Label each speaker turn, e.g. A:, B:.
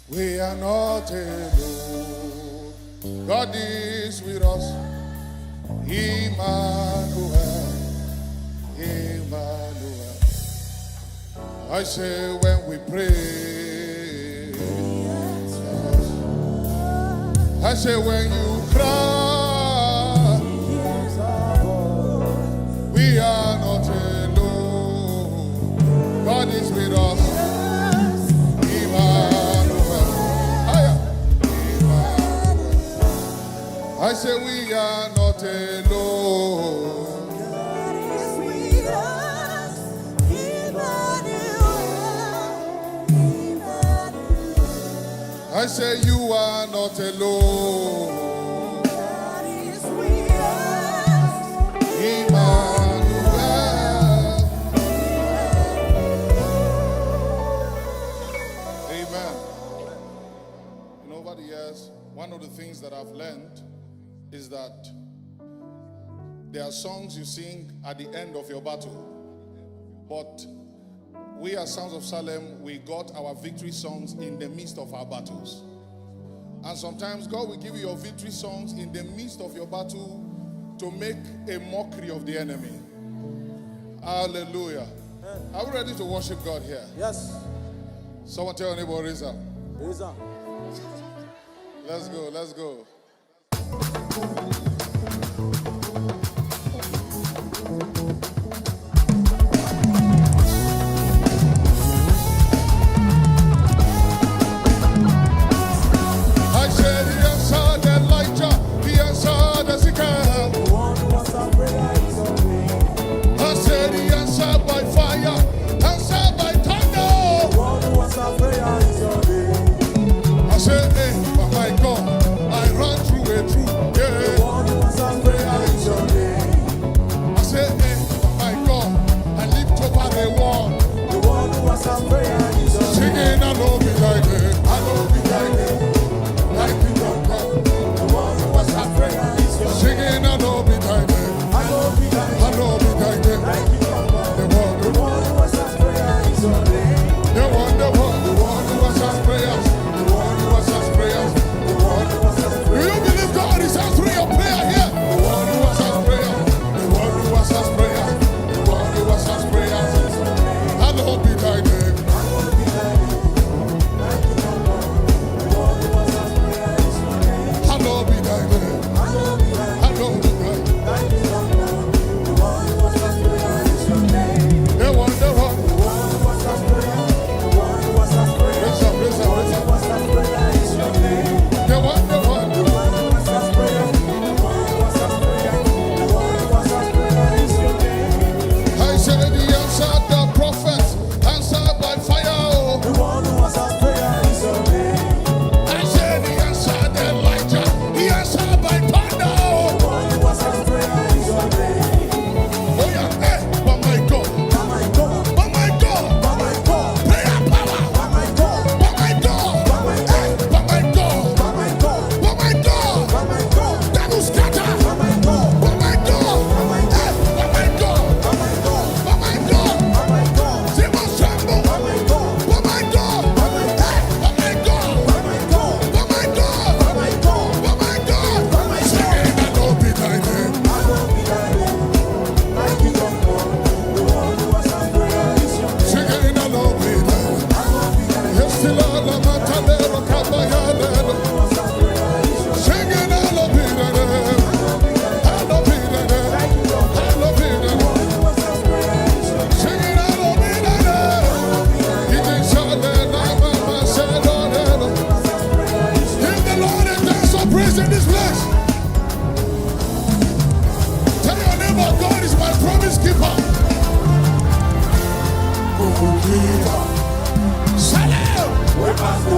A: We are not alone. God is with us. Emmanuel, Emmanuel. I say when we pray, I say when you cry, we are not alone. God is with us. I say we are not alone.
B: God is with us. Emmanuel.
A: I say you are not alone.
B: God is with us.
A: Emmanuel. Amen. You know, over the years, one of the things that I've learned is that there are songs you sing at the end of your battle, but we as Sounds of Salem, we got our victory songs in the midst of our battles. And sometimes God will give you your victory songs in the midst of your battle to make a mockery of the enemy. Hallelujah. Are we ready to worship God here?
C: Yes.
A: Someone tell your neighbor, raise up.
C: Raise up.
A: Let's go, let's go. I said he answered Elijah, he answered Ezekiel.
C: The one who was a prayer is on me.
A: I said he answered by fire, answered by thunder.
C: The one who was a prayer is on me.
A: I said, hey, but my God, I ran through a troop,
C: The
A: yeah.
C: one who was a prayer is on me.
A: I said, hey, but my God, I leaped over the wall,
C: The one who was a prayer is on me.
A: singing, I know me like it, I know me like it, like it don't come.
C: The one who was a prayer is on me.
A: Singing, I know me like it,
C: I know me like
A: I know me like it,
C: like it don't come.
A: the
C: The
A: one
C: one who was a prayer is on me.
A: who was us prayers, the one who was us prayers,
C: The one who was a
A: do
C: prayer.
A: you believe God is answering your prayer here? The one who was us prayers, the one who was us prayers, the one who was us prayers, I know me like it.
C: I know me like it. Like it don't come. The one who was a prayer is on me.
A: I know me like it.
C: I know me like
A: I know me like it.
C: like it don't come. The one who was a prayer is on me.
A: The one,
C: The one who was a prayer. The one who was a prayer.
A: raise up, raise up, raise up.
C: Was a prayer is your name.
A: The one,
C: The one who was a prayer. The one who was a prayer. The one who was a prayer is your name.
A: I said he answered the prophets, answered by fire.
C: The one who was a prayer is your name.
A: I said he answered Elijah, he answered by thunder.
C: The one who was a prayer is your name.
A: Oh yeah, hey, but my God,
C: Oh my God.
A: but my God,
C: Oh my God.
A: prayer power,
C: Oh my God.
A: but my God, hey, but my God,
C: Oh my God.
A: but my God,
C: Oh my God.
A: that will scatter,
C: Oh my God.
A: but my God, hey, but my God,
C: Oh my God.
A: but my God,
C: Oh my God.
A: demons tremble,
C: Oh my God.
A: but my God, hey, but my God,
C: Oh my God.
A: but my God,
C: Oh my God.
A: but my God, singing I know be like it.
C: I know me like it. Like it don't come. The one who was a prayer is your name.
A: Singing I know be like it.
C: I know me like it.
A: Yes, still all of my talero, kabayalero.
C: Was a prayer is your
A: Singing I know be like it. I know be like it. I know be like it.
C: one who was a prayer is your name.
A: Singing I know be like it. It is all that I said on it. Give the Lord a dance of praise in this place. Tell your neighbor, God is my promise keeper.
C: Goalkeeper.
A: Salem.
C: We pass the